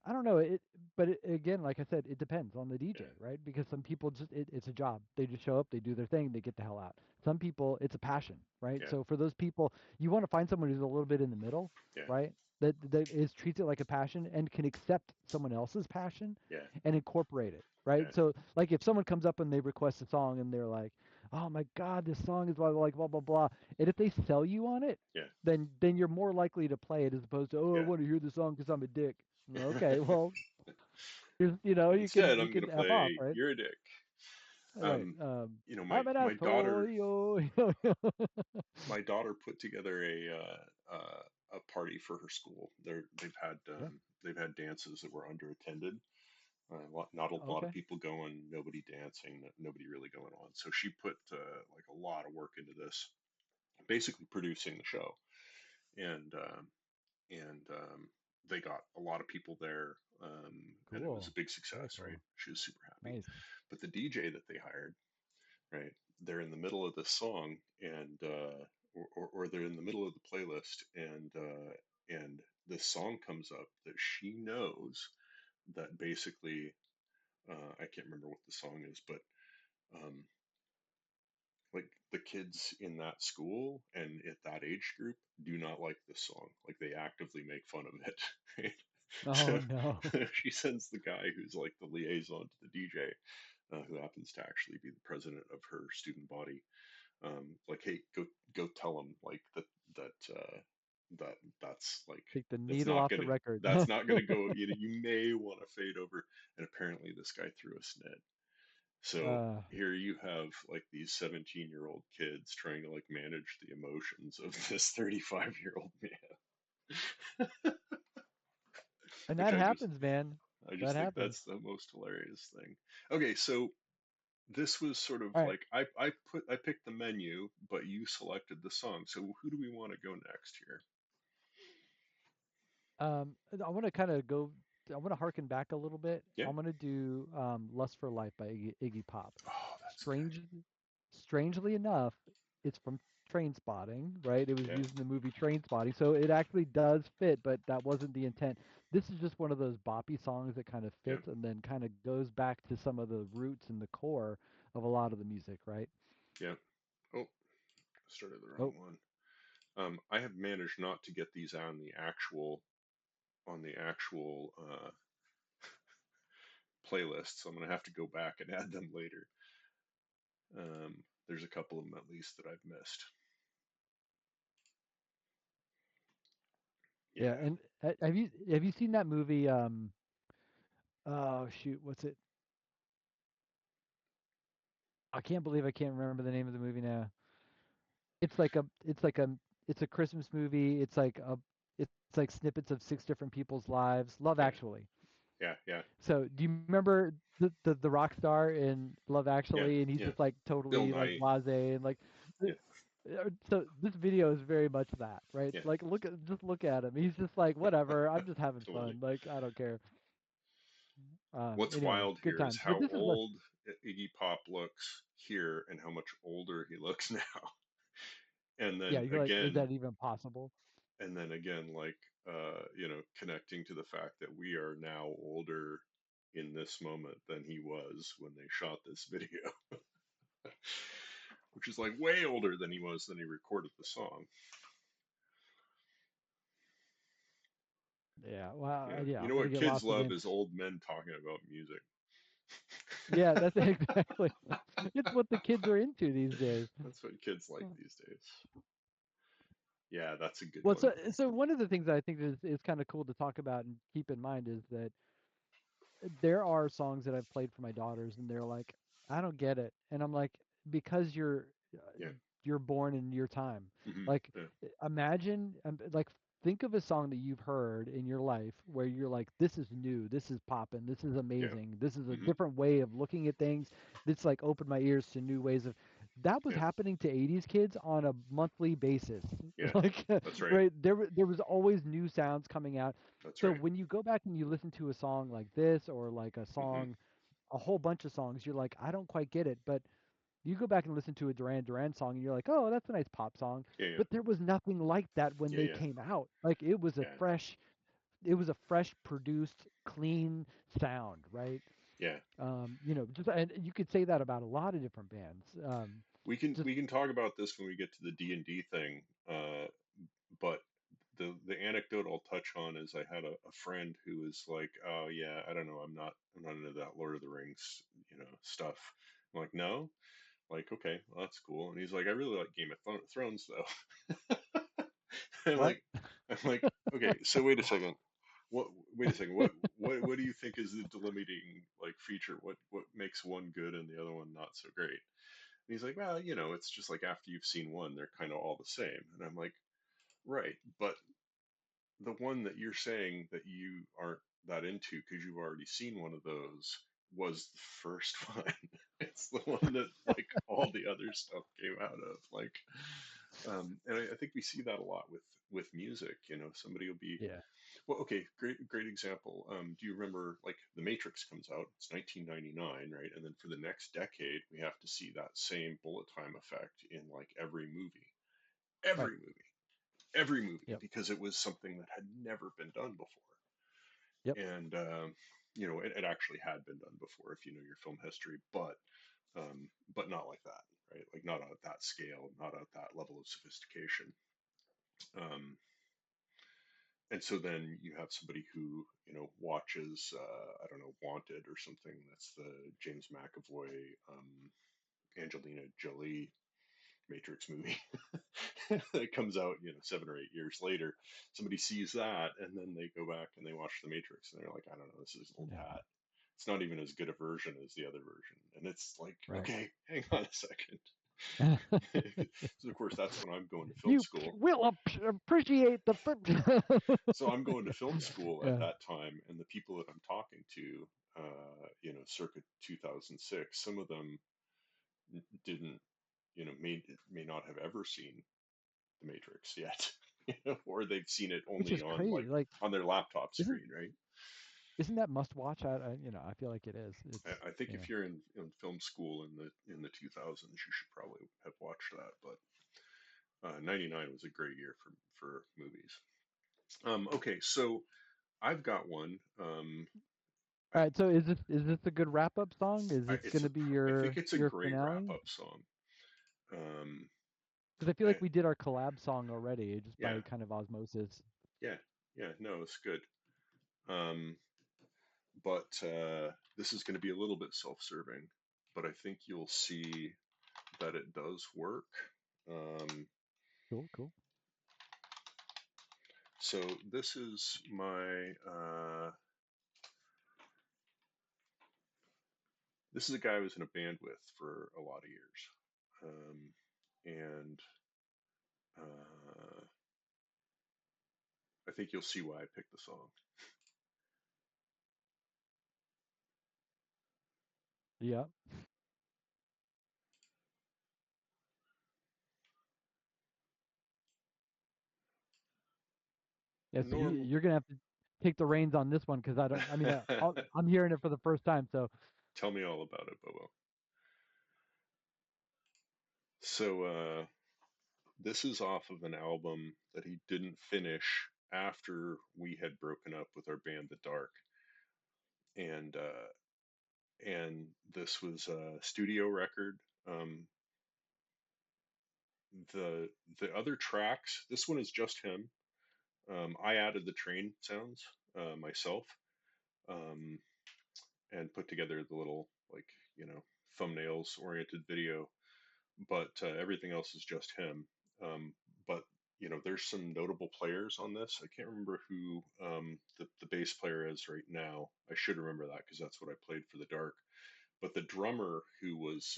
I don't know but again, like I said, it depends on the DJ, Yeah. right? Because some people it's a job. They just show up, they do their thing, they get the hell out. Some people, it's a passion, right? Yeah. So for those people, you want to find someone who's a little bit in the middle, Yeah. right? That is treats it like a passion and can accept someone else's passion Yeah. and incorporate it, right? Yeah. So like if someone comes up and they request a song and they're like, "Oh my God, this song is blah blah blah," and if they sell you on it, Yeah. then you're more likely to play it as opposed to, "Oh, I Yeah. want to hear the song because I'm a dick." Okay, well, you can Instead, you I'm gonna can F off, play right? "You're a Dick." Right. Um, I'm an my asshole, daughter yo. my daughter put together a party for her school. Yeah. They've had dances that were under attended. Not a lot of Okay. people going, nobody dancing, nobody really going on. So she put like a lot of work into this, basically producing the show, and they got a lot of people there, and it was a Cool. big Very success. Right, cool. she was super happy. Nice. But the DJ that they hired, right, they're in the middle of this song, and or they're in the middle of the playlist, and this song comes up that she knows that basically I can't remember what the song is, but um, like the kids in that school and at that age group do not like this song. Like they actively make fun of it. Right? Oh So no. she sends the guy who's like the liaison to the DJ, who happens to actually be the president of her student body. Like, hey, go tell him like that's like Take the that's needle not off the gonna record. that's not gonna go. You may want to fade over. And apparently, this guy threw a snit. So uh here you have like these 17-year-old kids trying to like manage the emotions of this 35-year-old man, and which that happens, man. I That just think happens. that's the most hilarious thing. Okay, so this was sort of All right. like I picked the menu, but you selected the song. So who do we want to go next here? I want to kind of go. I want to harken back a little bit. Yeah. I'm gonna do "Lust for Life" by Iggy Pop. Oh, that's Strange, Strangely enough, it's from Train Spotting, right? It was good. used in the movie Train Spotting, so it actually does fit, but that wasn't the intent. This is just one of those boppy songs that kind of Yeah. fits and then kind of goes back to some of the roots and the core of a lot of the music, right? Yeah. Yeah. Oh, started the wrong Oh, one. I have managed not to get these on the actual playlist, so I'm gonna have to go back and add them later. There's a couple of them at least that I've missed. yeah. Yeah. And have you seen that movie? Oh shoot, what's it? I can't believe I can't remember the name of the movie now. It's like it's a Christmas movie. It's like snippets of six different people's lives. Love Yeah. Actually. Yeah. Yeah. So do you remember the rock star in Love Yeah. Actually, and he's Yeah. just like Bill totally like Nye. blasé and like Yeah. so this video is very much that, right? Yeah. Like look at him. He's just like whatever. I'm just having Totally. fun. Like I don't care. What's Anyway, wild good here is times. But how this is what old Iggy Pop looks here and how much older he looks now. And yeah, then you're like, is again, that even possible? like connecting to the fact that we are now older in this moment than he was when they shot this video, which is like way older than he was than he recorded the song. Yeah. Well, Yeah, yeah. you I'm know gonna what get kids lost love again. is old men talking about music. Yeah, that's exactly. It's what the kids are into these days. That's what kids like these days. Yeah, that's a good Well, one. so one of the things that I think is kind of cool to talk about and keep in mind is that there are songs that I've played for my daughters, and they're like, "I don't get it," and I'm like, "Because uh, Yeah. you're born in your time. Like, Yeah. imagine, like, think of a song that you've heard in your life where you're like, this is new, this is popping, this is Yeah. amazing, this is a hmm different way of looking at things. This like opened my ears to new ways of." That was Yeah. happening to 80s kids on a monthly basis. Yeah. Like, That's right. right, there was always new sounds coming out. That's So right. when you go back and you listen to a song like this or like a hmm song, a whole bunch of songs, you're like, I don't quite get it. But you go back and listen to a Duran Duran song and you're like, oh, that's a nice pop song. Yeah. Yeah. But there was nothing like that when Yeah. they Yeah. came out. Like Yeah. it was a fresh produced, clean sound, right? Yeah. Just and you could say that about a lot of different bands. Just We can talk about this when we get to the D&D thing. But the anecdote I'll touch on is I had a friend who was like, "Oh yeah, I don't know, I'm not into that Lord of the Rings, stuff." I'm like, "No." Like, okay, well, that's cool. And he's like, "I really like Game of Thrones though." I'm what? like, I'm like, okay, so wait a second. What? Wait a second. What do you think is the delimiting like feature? What makes one good and the other one not so great? And he's like, well, it's just like after you've seen one, they're kind of all the same. And I'm like, right, but the one that you're saying that you aren't that into because you've already seen one of those was the first one. It's the one that like all the other stuff came out of. Like, and I think we see that a lot with music. Somebody will be Yeah. well. Okay, great example. Do you remember like The Matrix comes out? It's 1999, right? And then for the next decade, we have to see that same bullet time effect in like Right. every movie, every movie, Yep. because it was something that had never been done before. Yep. And it actually had been done before if you know your film history, but not like that, right? Like not at that scale, not at that level of sophistication. Um, and so then you have somebody who watches I don't know, Wanted or something. That's the James McAvoy, Angelina Jolie Matrix movie that comes out 7 or 8 years later. Somebody sees that and then they go back and they watch The Matrix and they're like, I don't know, this is old Yeah. hat. It's not even as good a version as the other version. And it's like, Right. okay, hang on a second. So of course that's when I'm going to film You school. will appreciate the. So I'm going to film school at Yeah. that time, and the people that I'm talking to, circa 2006, some of them didn't, may not have ever seen The Matrix yet, or they've seen it Which only is on like crazy. Like, on their laptop isn't screen, right? isn't that must watch? I feel like it is. I think You know. if you're in film school in the 2000s, you should probably have watched that. But 99 was a great year for movies. Okay, so I've got one. I, All right. So is this a good wrap up song? Is this it's going a to be I think your it's a your great wrap finale? up song. Um, Because I feel I, like we did our collab song already, just yeah, by kind of osmosis. yeah, yeah. No, it's good. Um, but this is going to be a little bit self-serving, but I think you'll see that it does work. Um, Cool. Cool. so this is this is a guy I was in a band with for a lot of years, and uh, I think you'll see why I picked the song. Yeah. Yeah. So Normal. you're gonna have to take the reins on this one because I don't. I mean, I'm hearing it for the first time. So Tell me all about it, Bobo. So this is off of an album that he didn't finish after we had broken up with our band, The Dark, and this was a studio record. Um, the other tracks, this one is just him. I added the train sounds myself, um, and put together the little like thumbnails oriented video, but everything else is just him. But there's some notable players on this. I can't remember who the bass player is right now. I should remember that because that's what I played for the Dark. But the drummer who was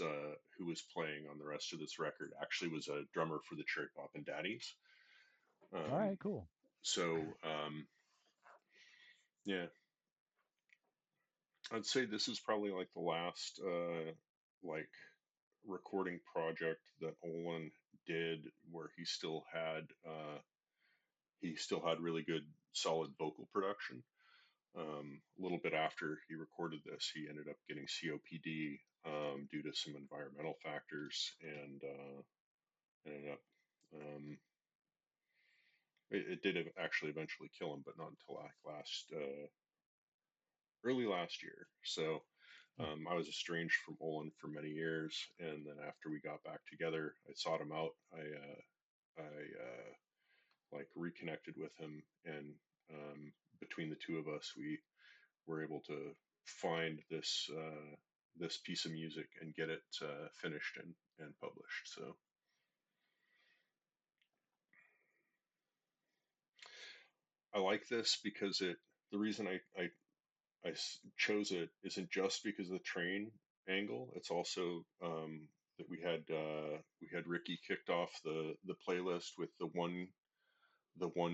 playing on the rest of this record actually was a drummer for the Cherry Pop and Daddies. All Um, right, cool. so yeah, I'd say this is probably like the last like recording project that Olin did where he still had really good solid vocal production. A little bit after he recorded this, he ended up getting COPD due to some environmental factors, and ended up um, it did actually eventually kill him, but not until like early last year. So I was estranged from Olin for many years, and then after we got back together, I sought him out. I like reconnected with him, and between the two of us, we were able to find this piece of music and get it finished and published. So I like this because it. The reason I chose it isn't just because of the train angle. It's also that we had Ricky kicked off the playlist with the one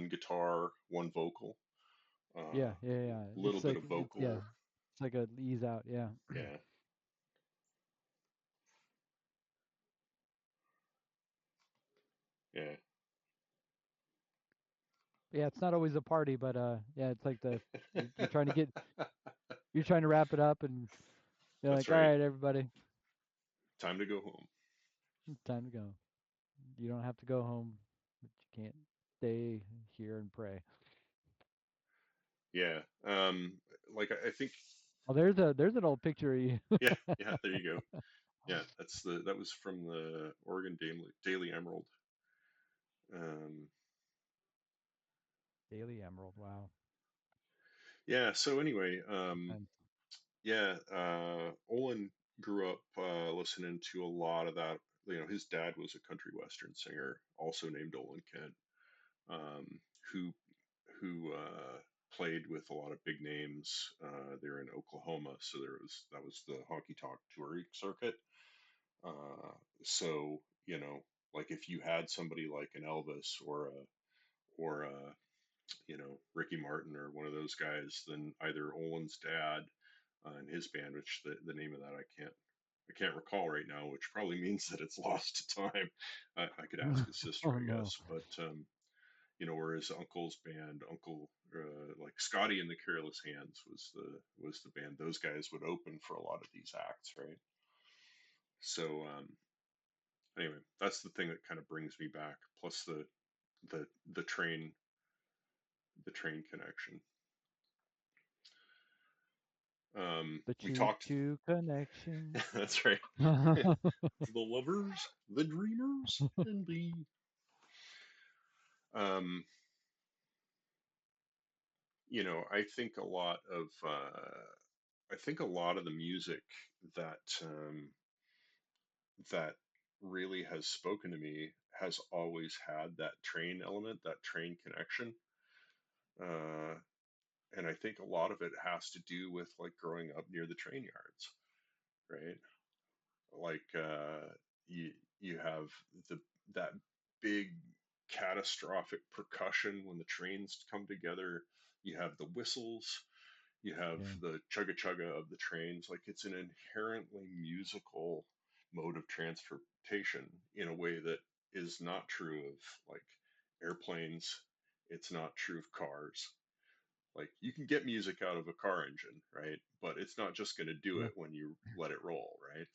guitar, one vocal, Yeah, yeah, yeah. little bit of Yeah, vocal. it's like a ease out. Yeah, Yeah, yeah. yeah. It's not always a party, but yeah, it's like you're trying to you're trying to wrap it up, and they're That's like, all right. right, everybody, Time to go home. time to go. You don't have to go home, but you can't stay here and pray. Yeah. Like I think. Oh, there's an old picture of you. Yeah, yeah. There you go. Yeah, that was from the Oregon Daily Emerald. Um, Daily Emerald. Wow. yeah. So anyway, And yeah. Olin grew up listening to a lot of that. His dad was a country western singer, also named Olin Kent, um, who played with a lot of big names. They're in Oklahoma, so that was the honky tonk touring circuit. So like if you had somebody like an Elvis or Ricky Martin or one of those guys, then either Olin's dad and his band, which the name of that I can't recall right now, which probably means that it's lost to time. I could ask his sister, oh I no. guess, but or his uncle's band, Uncle like Scotty and the Careless Hands was the band. Those guys would open for a lot of these acts, right? So anyway, that's the thing that kind of brings me back. Plus the the train the train connection. The We choo talked. choo connection. That's right. The lovers, the dreamers, and the um, I think a lot of the music that that really has spoken to me has always had that train element, that train connection. Uh, and I think a lot of it has to do with like growing up near the train yards, right? Like you you have the that big catastrophic percussion when the trains come together. You have the whistles. You have Yeah. the chugga chugga of the trains. Like it's an inherently musical mode of transportation in a way that is not true of like airplanes. It's not true of cars. Like you can get music out of a car engine, right? But it's not just going to do Yeah. it when you let it roll, right?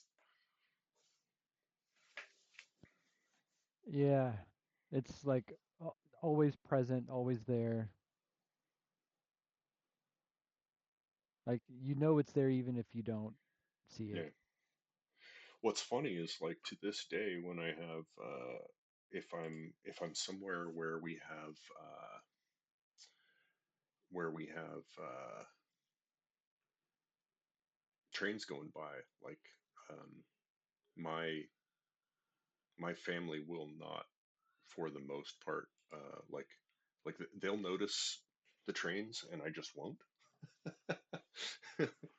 Yeah. It's like always present, always there. Like you know it's there even if you don't see it. Yeah. What's funny is like to this day when I have if I'm somewhere where we have trains going by, like um, my my family will not, for the most part, like they'll notice the trains and I just won't.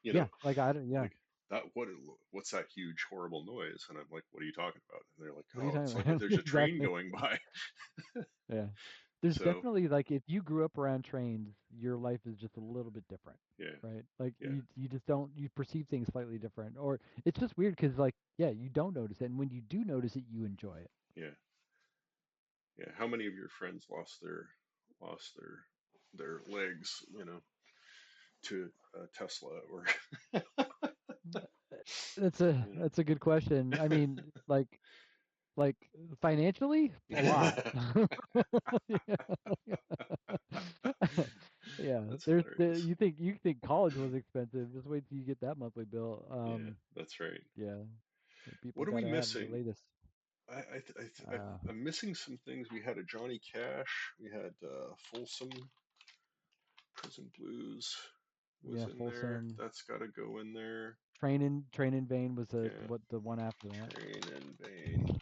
You Yeah, know, like I don't. Yeah, like that. What's that huge horrible noise? And I'm like, what are you talking about? And they're like, what are you oh, talking it's like about? there's a train Exactly. going by. Yeah. There's So definitely like if you grew up around trains, your life is just a little bit different, yeah, right? Like yeah, you just don't you perceive things slightly different, or it's just weird because like yeah, you don't notice it, and when you do notice it, you enjoy it. yeah, yeah. How many of your friends lost their legs? You know, to Tesla or you know. That's a good question. I mean, like financially, a lot. Yeah, That's hilarious. you think college was expensive. Just wait till you get that monthly bill. Yeah, that's right. Yeah, people What are we gotta have the missing? latest. I Uh, I'm missing some things. We had a Johnny Cash. We had Folsom Prison Blues was yeah, in there. Folsom. That's got to go in there. Train in Vain was Yeah, the one after that. Train in Vain.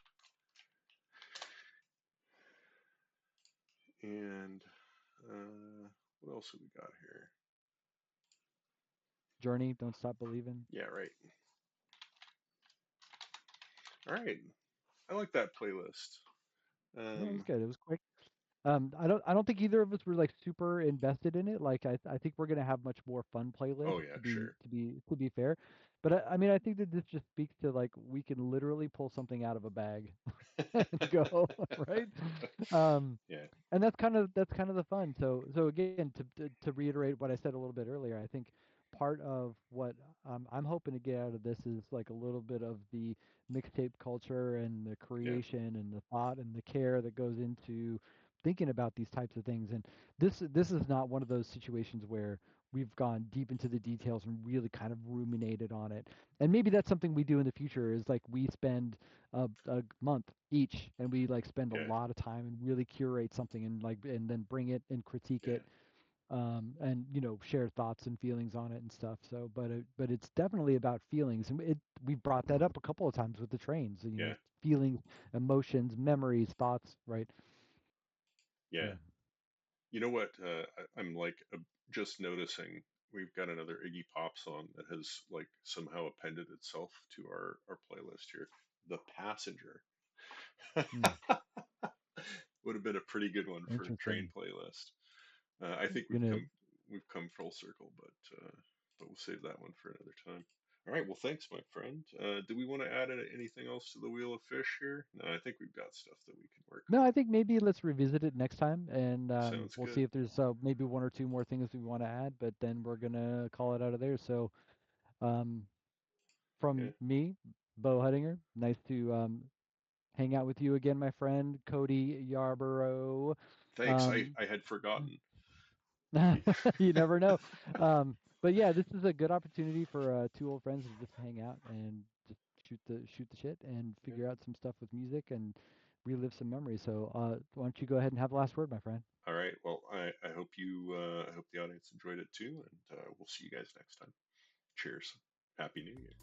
And what else have we got here? Journey, Don't Stop Believing. Yeah, right. All right. I like that playlist. Yeah, it was Um, good. It was quick. I don't think either of us were like super invested in it. Like I think we're gonna have much more fun oh playlists yeah, sure. to be fair. But I mean I think that this just speaks to like we can literally pull something out of a bag and go, right? Um, Yeah, and that's kind of the fun. So again, to reiterate what I said a little bit earlier, I think part of what I'm hoping to get out of this is like a little bit of the mixtape culture and the yeah, creation and the thought and the care that goes into thinking about these types of things. And this is not one of those situations where we've gone deep into the details and really kind of ruminated on it. And maybe that's something we do in the future is like we spend a month each and we like spend a yeah, lot of time and really curate something and like and then bring it and critique yeah, it and share thoughts and feelings on it and stuff. So but it's definitely about feelings and we brought that up a couple of times with the trains, yeah, feelings, emotions, memories, thoughts, right? yeah. Yeah. You know what? I'm like just noticing we've got another Iggy Pop song that has like somehow appended itself to our playlist here. The Passenger Hmm. would have been a pretty good one for a train Interesting. playlist. I think Gonna we've come full circle, but we'll save that one for another time. All right. Well, thanks, my friend. Do we want to add anything else to the Wheel of Fish here? No, I think we've got stuff that we can work No, on. I think maybe let's revisit it next time, and Sounds we'll good. see if there's maybe one or two more things we want to add. But then we're gonna call it out of there. So, um, Yeah. from me, Bo Huttinger, nice to hang out with you again, my friend Cody Yarborough. Thanks. Um, I had forgotten. you never know. But yeah, this is a good opportunity for two old friends to just hang out and just shoot the shit and Yeah. figure out some stuff with music and relive some memories. So why don't you go ahead and have the last word, my friend? All right. Well, I hope I hope the audience enjoyed it too, and we'll see you guys next time. Cheers. Happy New Year.